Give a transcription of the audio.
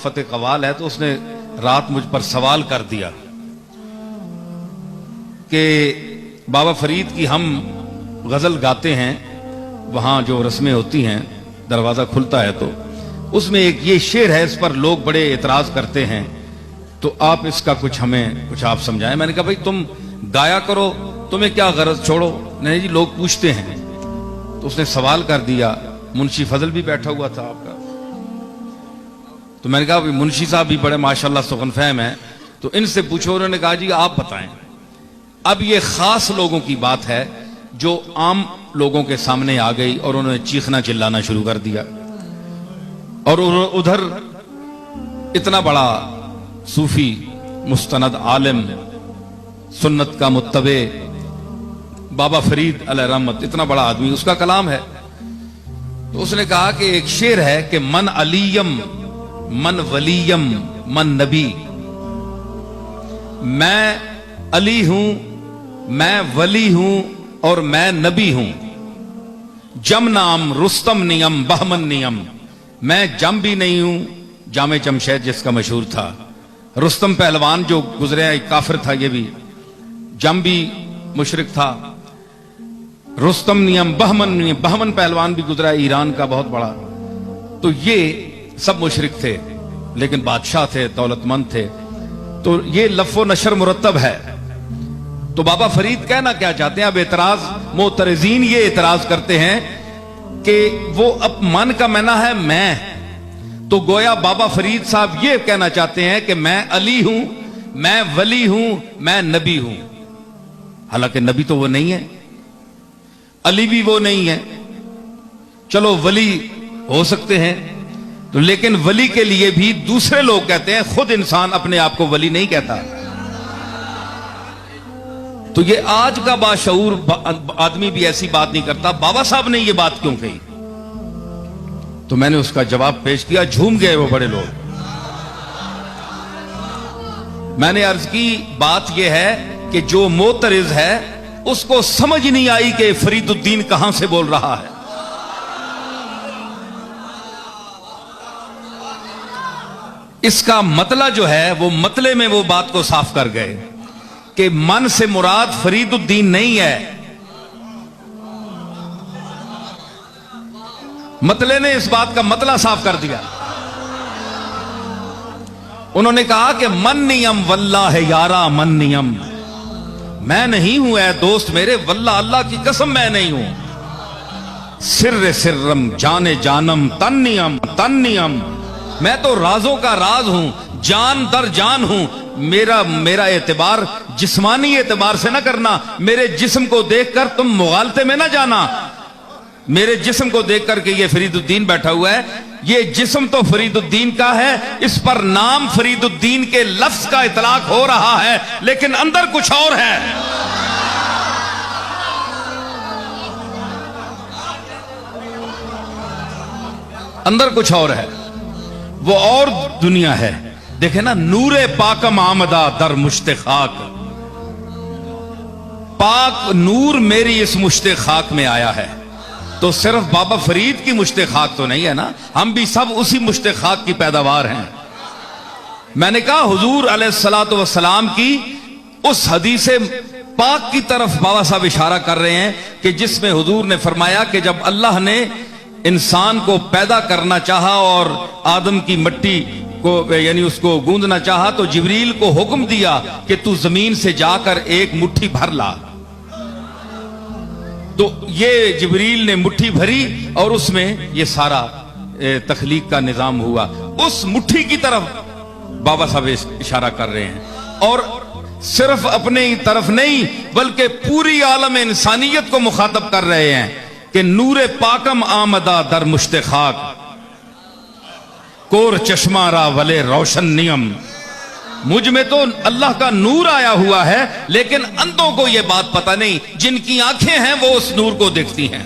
فتح قوال ہے تو اس نے رات مجھ پر سوال کر دیا کہ بابا فرید کی ہم غزل گاتے ہیں، وہاں جو رسمیں ہوتی ہیں دروازہ کھلتا ہے تو اس میں ایک یہ شعر ہے، اس پر لوگ بڑے اعتراض کرتے ہیں، تو آپ اس کا ہمیں کچھ آپ سمجھائیں۔ میں نے کہا بھائی تم گایا کرو، تمہیں کیا غرض، چھوڑو۔ نہیں جی لوگ پوچھتے ہیں۔ تو اس نے سوال کر دیا، منشی فضل بھی بیٹھا ہوا تھا آپ کا، تو میں نے کہا منشی صاحب بھی بڑے ماشاءاللہ سخن فہم ہیں، تو ان سے پوچھو۔ انہوں نے کہا جی آپ بتائیں۔ اب یہ خاص لوگوں کی بات ہے جو عام لوگوں کے سامنے آ گئی اور انہوں نے چیخنا چلانا شروع کر دیا، اور ادھر اتنا بڑا صوفی مستند عالم سنت کا متبع بابا فرید علیہ رحمت، اتنا بڑا آدمی، اس کا کلام ہے۔ تو اس نے کہا کہ ایک شعر ہے کہ من علیم من ولیم من نبی، میں علی ہوں، میں ولی ہوں اور میں نبی ہوں، جم نام رستم نیم بہمن نیم، میں جم بھی نہیں ہوں، جامع جمشید جس کا مشہور تھا، رستم پہلوان جو گزرے ایک کافر تھا، یہ بھی جم بھی مشرک تھا، رستم نیم بہمن نیم، بہمن پہلوان بھی گزرا ایران کا بہت بڑا، تو یہ سب مشرک تھے لیکن بادشاہ تھے، دولت مند تھے، تو یہ لف و نشر مرتب ہے۔ تو بابا فرید کہنا کیا چاہتے ہیں؟ اب اعتراض معترضین یہ اعتراض کرتے ہیں کہ وہ اب من کا معنی ہے میں، تو گویا بابا فرید صاحب یہ کہنا چاہتے ہیں کہ میں علی ہوں، میں ولی ہوں، میں نبی ہوں، حالانکہ نبی تو وہ نہیں ہے، علی بھی وہ نہیں ہے، چلو ولی ہو سکتے ہیں تو، لیکن ولی کے لیے بھی دوسرے لوگ کہتے ہیں، خود انسان اپنے آپ کو ولی نہیں کہتا۔ تو یہ آج کا باشعور آدمی بھی ایسی بات نہیں کرتا، بابا صاحب نے یہ بات کیوں کہی؟ تو میں نے اس کا جواب پیش کیا، جھوم گئے وہ بڑے لوگ۔ میں نے عرض کی بات یہ ہے کہ جو معترض ہے اس کو سمجھ نہیں آئی کہ فرید الدین کہاں سے بول رہا ہے۔ اس کا مطلع جو ہے وہ مطلع میں وہ بات کو صاف کر گئے کہ من سے مراد فرید الدین نہیں ہے، مطلع نے اس بات کا مطلع صاف کر دیا۔ انہوں نے کہا کہ من نیم واللہ یارا من نیم، میں نہیں ہوں اے دوست میرے، واللہ اللہ کی قسم میں نہیں ہوں، سر سرم جان جانم تن نیم تن نیم، میں تو رازوں کا راز ہوں، جان در جان ہوں، میرا اعتبار جسمانی اعتبار سے نہ کرنا، میرے جسم کو دیکھ کر تم مغالطے میں نہ جانا، میرے جسم کو دیکھ کر کہ یہ فرید الدین بیٹھا ہوا ہے، یہ جسم تو فرید الدین کا ہے، اس پر نام فرید الدین کے لفظ کا اطلاق ہو رہا ہے لیکن اندر کچھ اور ہے۔ اندر کچھ اور ہے، وہ اور دنیا ہے۔ دیکھیں نا، نور پاکم آمدہ در مشت خاک، پاک نور میری اس مشت خاک میں آیا ہے، تو صرف بابا فرید کی مشت خاک تو نہیں ہے نا، ہم بھی سب اسی مشت خاک کی پیداوار ہیں۔ میں نے کہا حضور علیہ الصلوۃ والسلام کی اس حدیث پاک کی طرف بابا صاحب اشارہ کر رہے ہیں کہ جس میں حضور نے فرمایا کہ جب اللہ نے انسان کو پیدا کرنا چاہا اور آدم کی مٹی کو یعنی اس کو گوندنا چاہا تو جبریل کو حکم دیا کہ تو زمین سے جا کر ایک مٹھی بھر لا، تو یہ جبریل نے مٹھی بھری اور اس میں یہ سارا تخلیق کا نظام ہوا۔ اس مٹھی کی طرف بابا صاحب اشارہ کر رہے ہیں، اور صرف اپنے طرف نہیں بلکہ پوری عالم انسانیت کو مخاطب کر رہے ہیں کہ نور پاکم آمدہ در مشت خاک، کور چشمہ را ولے روشن نیم، مجھ میں تو اللہ کا نور آیا ہوا ہے لیکن اندھوں کو یہ بات پتہ نہیں، جن کی آنکھیں ہیں وہ اس نور کو دیکھتی ہیں۔